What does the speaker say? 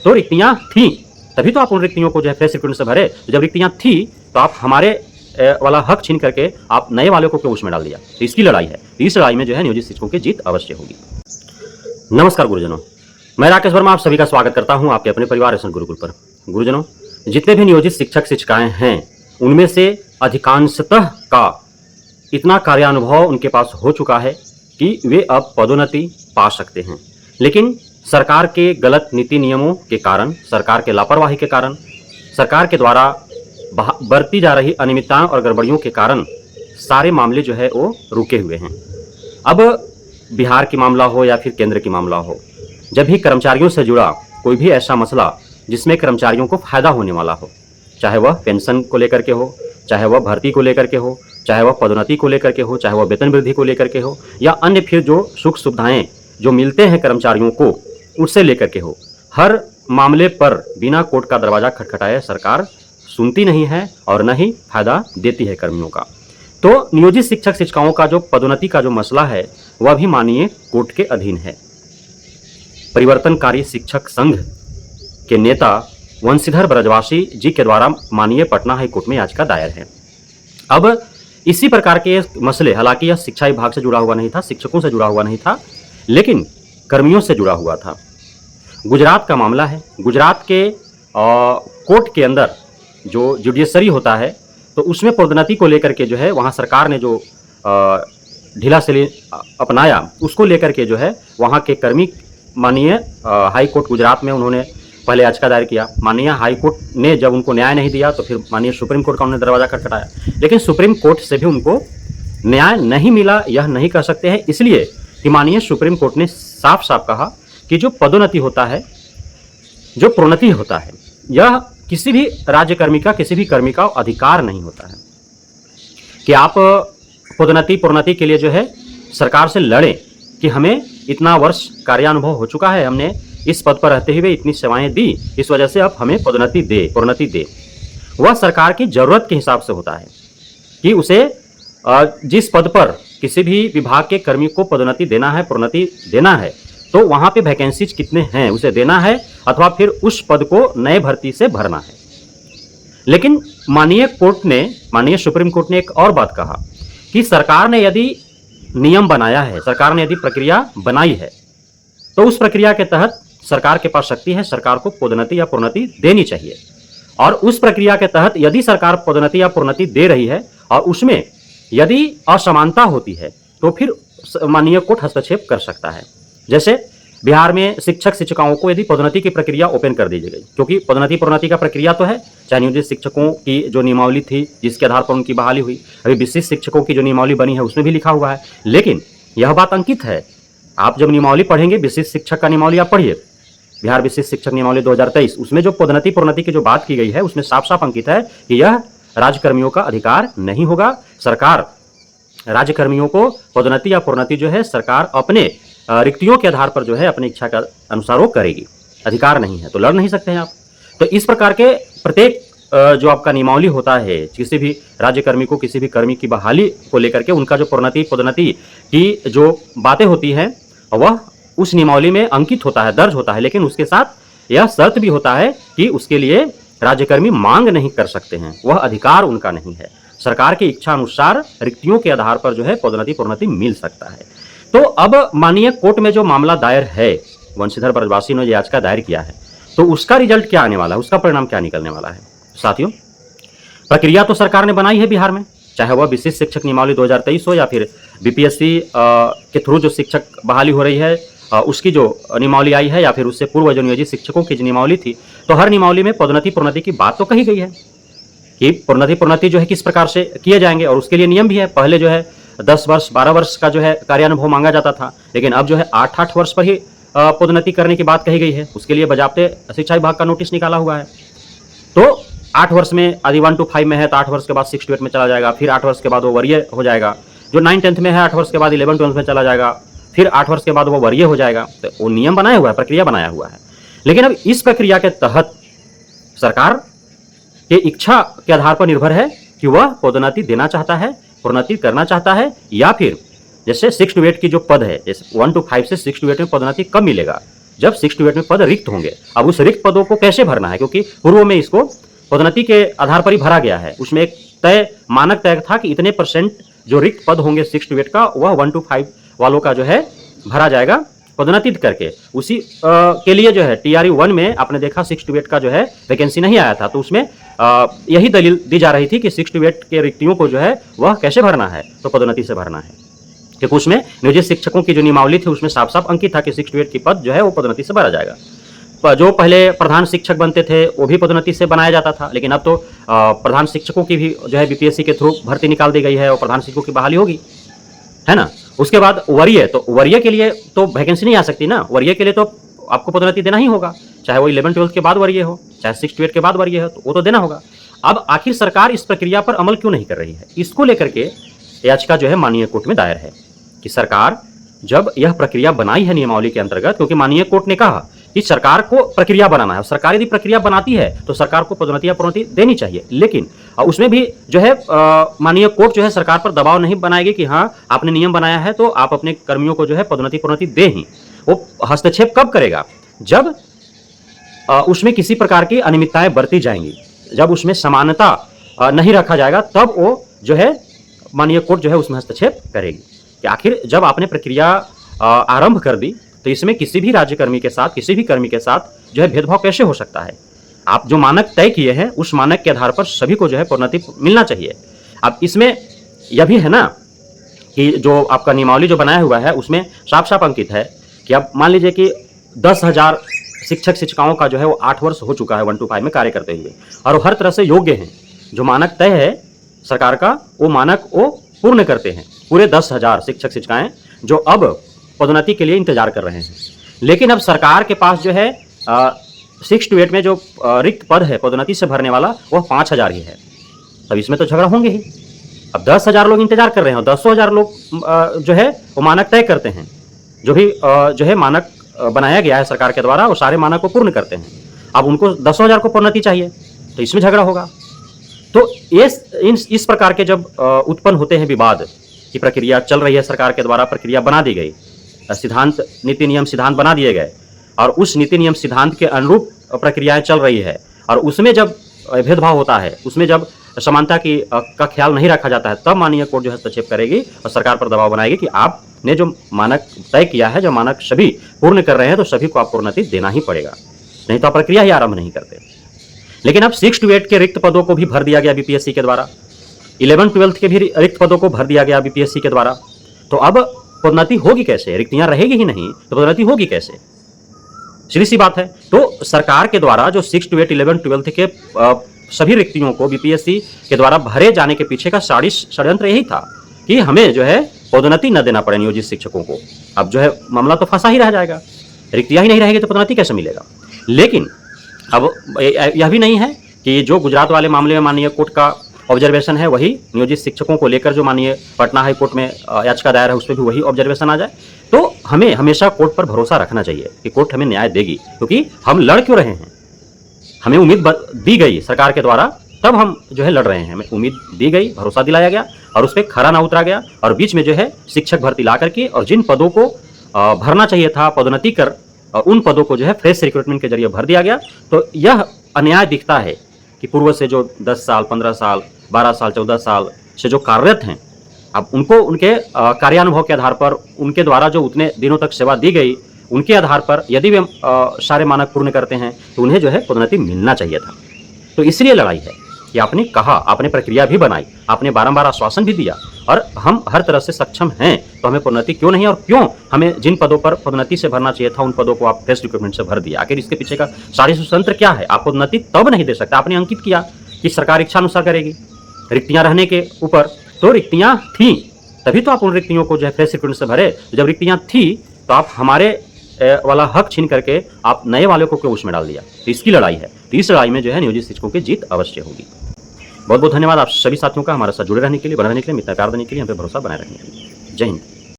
तो रिक्तियां थी, तभी तो आप उन रिक्तियों को जो है फ्रेश रिक्रूटमेंट से भरे। जब रिक्तियां थी तो आप हमारे वाला हक छीन करके आप नए वाले को क्यों उसमें डाल दिया? तो इसकी लड़ाई है। तो इस लड़ाई में जो है नियोजित शिक्षकों की जीत अवश्य होगी। नमस्कार गुरुजनों, मैं राकेश वर्मा आप सभी का स्वागत करता हूं आपके अपने परिवार एसएन गुरुकुल पर। गुरुजनों, जितने भी नियोजित शिक्षक शिक्षिकाएं हैं उनमें से अधिकांशतः का इतना कार्यानुभव उनके पास हो चुका है कि वे अब पदोन्नति पा सकते हैं, लेकिन सरकार के गलत नीति नियमों के कारण, सरकार के लापरवाही के कारण, सरकार के द्वारा बरती जा रही अनियमितताओं और गड़बड़ियों के कारण सारे मामले जो है वो रुके हुए हैं। अब बिहार की मामला हो या फिर केंद्र की मामला हो, जब भी कर्मचारियों से जुड़ा कोई भी ऐसा मसला जिसमें कर्मचारियों को फायदा होने वाला हो, चाहे वह पेंशन को लेकर के हो, चाहे वह भर्ती को लेकर के हो, चाहे वह पदोन्नति को लेकर के हो, चाहे वह वेतन वृद्धि को लेकर के हो, या अन्य फिर जो सुख सुविधाएं जो मिलते हैं कर्मचारियों को उससे लेकर के हो, हर मामले पर बिना कोर्ट का दरवाजा खटखटाए सरकार सुनती नहीं है और न ही फायदा देती है कर्मियों का। तो नियोजित शिक्षक शिक्षिकाओं का जो पदोन्नति का जो मसला है वह भी माननीय कोर्ट के अधीन है। परिवर्तनकारी शिक्षक संघ के नेता वंशीधर ब्रजवासी जी के द्वारा माननीय पटना हाई कोर्ट में याचिका दायर है। अब इसी प्रकार के मसले, हालांकि यह शिक्षा विभाग से जुड़ा हुआ नहीं था, शिक्षकों से जुड़ा हुआ नहीं था, लेकिन कर्मियों से जुड़ा हुआ था। गुजरात का मामला है। गुजरात के कोर्ट के अंदर जो जुडिशरी होता है तो उसमें पदोन्नति को लेकर के जो है वहाँ सरकार ने जो ढीला शैली अपनाया उसको लेकर के जो है वहाँ के कर्मी माननीय हाई कोर्ट गुजरात में उन्होंने पहले याचिका दायर किया। माननीय हाई कोर्ट ने जब उनको न्याय नहीं दिया तो फिर माननीय सुप्रीम कोर्ट का उन्होंने दरवाजा खटखटाया, लेकिन सुप्रीम कोर्ट से भी उनको न्याय नहीं मिला। यह नहीं कह सकते हैं इसलिए कि माननीय सुप्रीम कोर्ट ने साफ साफ कहा कि जो पदोन्नति होता है, जो प्रोन्नति होता है, यह किसी भी राज्यकर्मी का, किसी भी कर्मी का अधिकार नहीं होता है कि आप पदोन्नति प्रोन्नति के लिए जो है सरकार से लड़ें कि हमें इतना वर्ष कार्यानुभव हो चुका है, हमने इस पद पर रहते हुए इतनी सेवाएं दी, इस वजह से अब हमें पदोन्नति दे, प्रोन्नति दे। वह सरकार की जरूरत के हिसाब से होता है कि उसे जिस पद पर किसी भी विभाग के कर्मी को पदोन्नति देना है, प्रोन्नति देना है, तो वहां पे वैकेंसीज कितने हैं उसे देना है अथवा फिर उस पद को नए भर्ती से भरना है। लेकिन माननीय सुप्रीम कोर्ट ने एक और बात कहा कि सरकार ने यदि नियम बनाया है, सरकार ने यदि प्रक्रिया बनाई है तो उस प्रक्रिया के तहत सरकार के पास शक्ति है, सरकार को पदोन्नति या प्रोन्नति देनी चाहिए। और उस प्रक्रिया के तहत यदि सरकार पदोन्नति या प्रोन्नति दे रही है और उसमें यदि असमानता होती है तो फिर माननीय कोर्ट हस्तक्षेप कर सकता है। जैसे बिहार में शिक्षक शिक्षिकाओं को यदि पदोन्नति की प्रक्रिया ओपन कर दी गई, क्योंकि पदोन्नति प्रोन्नति का प्रक्रिया तो है, चाहे नियोजित शिक्षकों की जो नियमावली थी जिसके आधार पर उनकी बहाली हुई, अभी विशिष्ट शिक्षकों की जो नियमावली बनी है उसमें भी लिखा हुआ है, लेकिन यह बात अंकित है। आप जब नियमावली पढ़ेंगे, विशिष्ट शिक्षक का नियमावली आप पढ़िए, बिहार विशिष्ट शिक्षक नियमावली 2023, उसमें जो पदोन्नति प्रोन्नति की जो बात की गई है उसमें साफ साफ अंकित है कि यह राज्यकर्मियों का अधिकार नहीं होगा। सरकार राज्यकर्मियों को पदोन्नति या प्रोन्नति जो है सरकार अपने रिक्तियों के आधार पर जो है अपनी इच्छा के अनुसार वो करेगी, अधिकार नहीं है तो लड़ नहीं सकते हैं आप। तो इस प्रकार के प्रत्येक जो आपका नियमावली होता है, किसी भी राज्यकर्मी को, किसी भी कर्मी की बहाली को लेकर के उनका जो प्रोन्नति पदोन्नति की जो बातें होती हैं वह उस नियमावली में अंकित होता है, दर्ज होता है, लेकिन उसके साथ यह शर्त भी होता है कि उसके लिए राज्यकर्मी मांग नहीं कर सकते हैं, वह अधिकार उनका नहीं है। सरकार की इच्छा अनुसार रिक्तियों के आधार पर जो है पदोन्नति प्रोन्नति मिल सकता है। तो अब माननीय कोर्ट में जो मामला दायर है, वंशीधर ब्रजवासी ने याचिका दायर किया है, तो उसका रिजल्ट क्या आने वाला है, उसका परिणाम क्या निकलने वाला है? साथियों, प्रक्रिया तो सरकार ने बनाई है बिहार में, चाहे वह विशिष्ट शिक्षक नियमावली 2023 हो या फिर बीपीएससी के थ्रू जो शिक्षक बहाली हो रही है उसकी जो नियमावली आई है, या फिर उससे पूर्व जो नियोजित शिक्षकों की जो नियमावली थी, तो हर नियमावली में पदोन्नति प्रोन्नति की बात तो कही गई है कि प्रोन्नति जो है किस प्रकार से किए जाएंगे, और उसके लिए नियम भी है। पहले जो है 10 वर्ष 12 वर्ष का जो है कार्यानुभव मांगा जाता था, लेकिन अब जो है 8 वर्ष पर ही पदोन्नति करने की बात कही गई है। उसके लिए बजाबते शिक्षा विभाग का नोटिस निकाला हुआ है। तो 8 वर्ष में यदि 1 to 5 में है तो 8 वर्ष के बाद 6 to 8 में चला जाएगा, फिर 8 वर्ष के बाद वो वरीय हो जाएगा। जो 9-10 में है 8 वर्ष के बाद 11 to 12 में चला जाएगा, फिर 8 वर्ष के बाद वो वरीय हो जाएगा। तो वो नियम बनाया हुआ है, प्रक्रिया बनाया हुआ है। लेकिन अब इस प्रक्रिया के तहत सरकार के इच्छा के आधार पर निर्भर है कि वह पदोन्नति देना चाहता है, प्रोन्नति करना चाहता है, या फिर जैसे 6 to 8 की जो पद है, जैसे 1 to 5 से 6 to 8 में पदोन्नति कब मिलेगा, जब 6 to 8 में पद रिक्त होंगे। अब उस रिक्त पदों को कैसे भरना है, क्योंकि पूर्व में इसको पदोन्नति के आधार पर ही भरा गया है। उसमें एक मानक तय था कि इतने % जो रिक्त पद होंगे 6 to 8 का, वह 1 to 5 वालों का जो है भरा जाएगा पदोन्नति करके। उसी के लिए जो है TRE 1 में आपने देखा 6 to 8 का जो है वैकेंसी नहीं आया था, तो उसमें यही दलील दी जा रही थी कि 6 to 8 के रिक्तियों को जो है वह कैसे भरना है, तो पदोन्नति से भरना है, क्योंकि उसमें नियोजित शिक्षकों की जो नियमावली थी उसमें साफ साफ अंकित था कि 6 to 8 की पद जो है वो पदोन्नति से भरा जाएगा। जो पहले प्रधान शिक्षक बनते थे वो भी पदोन्नति से बनाया जाता था, लेकिन अब तो प्रधान शिक्षकों की भी जो है BPSC के थ्रू भर्ती निकाल दी गई है और प्रधान शिक्षकों की बहाली होगी, है ना। उसके बाद वरीय, तो वरीय के लिए तो वैकेंसी नहीं आ सकती ना, वरीय के लिए तो आपको पदोन्नति देना ही होगा, चाहे वो 11-12 के बाद वरीय हो, चाहे 6 to 8 के बाद वरीय हो, तो वो तो देना होगा। अब आखिर सरकार इस प्रक्रिया पर अमल क्यों नहीं कर रही है, इसको लेकर के याचिका जो है माननीय कोर्ट में दायर है कि सरकार जब यह प्रक्रिया बनाई है नियमावली के अंतर्गत, क्योंकि माननीय कोर्ट ने कहा कि सरकार को प्रक्रिया बनाना है, सरकार यदि प्रक्रिया बनाती है तो सरकार को पदोन्नति या प्रोन्नति देनी चाहिए, लेकिन उसमें भी जो है माननीय कोर्ट जो है सरकार पर दबाव नहीं बनाएगी कि हाँ आपने नियम बनाया है तो आप अपने कर्मियों को जो है पदोन्नति प्रोन्नति दे ही। वो हस्तक्षेप कब करेगा, जब उसमें किसी प्रकार की अनियमितताएं बरती जाएंगी, जब उसमें समानता नहीं रखा जाएगा, तब वो जो है माननीय कोर्ट जो है उसमें हस्तक्षेप करेगी कि आखिर जब आपने प्रक्रिया आरंभ कर दी तो इसमें किसी भी राज्यकर्मी के साथ, किसी भी कर्मी के साथ जो है भेदभाव कैसे हो सकता है। आप जो मानक तय किए हैं उस मानक के आधार पर सभी को जो है प्रोन्नति मिलना चाहिए। अब इसमें यह भी है ना कि जो आपका नियमावली जो बनाया हुआ है उसमें साफ साफ अंकित है कि अब मान लीजिए कि 10,000 शिक्षक शिक्षिकाओं का जो है वो 8 वर्ष हो चुका है 1 to 5 में कार्य करते हुए, और वो हर तरह से योग्य हैं, जो मानक तय है सरकार का वो मानक वो पूर्ण करते हैं, पूरे 10,000 शिक्षक शिक्षिकाएं जो अब पदोन्नति के लिए इंतजार कर रहे हैं। लेकिन अब सरकार के पास जो है 6 to 8 में जो रिक्त पद है पदोन्नति से भरने वाला वह 5,000 ही है। अब इसमें तो झगड़ा होंगे ही। अब 10,000 लोग इंतजार कर रहे हैं और 10,000 लोग जो है वो मानक तय करते हैं, जो भी जो है मानक बनाया गया है सरकार के द्वारा वो सारे मानक को पूर्ण करते हैं। अब उनको 10,000 को प्रोन्नति चाहिए तो इसमें झगड़ा होगा। तो इस प्रकार के जब उत्पन्न होते हैं विवाद की प्रक्रिया चल रही है, सरकार के द्वारा प्रक्रिया बना दी गई, सिद्धांत नीति नियम सिद्धांत बना दिए गए और उस नीति नियम सिद्धांत के अनुरूप प्रक्रियाएं चल रही है, और उसमें जब भेदभाव होता है, उसमें जब समानता की का ख्याल नहीं रखा जाता है, तब माननीय कोर्ट जो हस्तक्षेप करेगी और सरकार पर दबाव बनाएगी कि आपने जो मानक तय किया है, जो मानक सभी पूर्ण कर रहे हैं, तो सभी को आप प्रोन्नति देना ही पड़ेगा, नहीं तो आप प्रक्रिया ही आरंभ नहीं करते। लेकिन अब 6 to 8 के रिक्त पदों को भी भर दिया गया BPSC के द्वारा, 11-12 के भी रिक्त पदों को भर दिया गया BPSC के द्वारा, तो अब पदोन्नति होगी कैसे, रिक्तियां रहेगी ही नहीं तो पदोन्नति होगी कैसे, सीधी सी बात है। तो सरकार के द्वारा जो 6 to 8, 11-12 के सभी रिक्तियों को BPSC के द्वारा भरे जाने के पीछे का षड्यंत्र यही था कि हमें जो है पदोन्नति न देना पड़े नियोजित शिक्षकों को। अब जो है मामला तो फंसा ही रह जाएगा, रिक्तियां ही नहीं रहेगी तो पदोन्नति कैसे मिलेगा। लेकिन अब यह भी नहीं है कि जो गुजरात वाले मामले में माननीय कोर्ट का ऑब्जर्वेशन है वही नियोजित शिक्षकों को लेकर जो माननीय पटना हाई कोर्ट में याचिका दायर है उस पर भी वही ऑब्जर्वेशन आ जाए। तो हमें हमेशा कोर्ट पर भरोसा रखना चाहिए कि कोर्ट हमें न्याय देगी, क्योंकि हम लड़ क्यों रहे हैं, हमें उम्मीद दी गई सरकार के द्वारा, तब हम जो है लड़ रहे हैं। हमें उम्मीद दी गई, भरोसा दिलाया गया और उस पर खरा ना उतरा गया, और बीच में जो है शिक्षक भर्ती ला करके और जिन पदों को भरना चाहिए था पदोन्नति कर, उन पदों को जो है फ्रेश रिक्रूटमेंट के जरिए भर दिया गया। तो यह अन्याय दिखता है कि पूर्व से जो 10 साल, 15 साल, 12 साल, 14 साल से जो कार्यरत हैं, अब उनको उनके कार्यानुभव के आधार पर, उनके द्वारा जो उतने दिनों तक सेवा दी गई, उनके आधार पर यदि वे सारे मानक पूर्ण करते हैं तो उन्हें जो है पदोन्नति मिलना चाहिए था। तो इसलिए लड़ाई है कि आपने कहा, आपने प्रक्रिया भी बनाई, आपने बारंबार आश्वासन भी दिया और हम हर तरह से सक्षम हैं, तो हमें पदोन्नति क्यों नहीं, और क्यों हमें जिन पदों पर पदोन्नति से भरना चाहिए था उन पदों को आप फ्रेश रिक्रूटमेंट से भर दिया। आखिर इसके पीछे का सारी सूत्र क्या है। आप पदोन्नति तब नहीं दे सकते, आपने अंकित किया कि सरकार इच्छानुसार करेगी रिक्तियां रहने के ऊपर, तो रिक्तियां थी तभी तो आप उन रिक्तियों को जो है फ्रेश रिक्रूटमेंट से भरे। जब रिक्तियां थी तो आप हमारे वाला हक छीन करके आप नए वाले को क्यों उसमें डाल दिया। तो इसकी लड़ाई है, तो इस लड़ाई में जो है नियोजित शिक्षकों की जीत अवश्य होगी। बहुत बहुत धन्यवाद आप सभी साथियों का हमारे साथ जुड़े रहने के लिए, बने रहने के लिए, मित्र प्यार देने के लिए, हम पे भरोसा बनाए रखने के लिए। जय हिंद।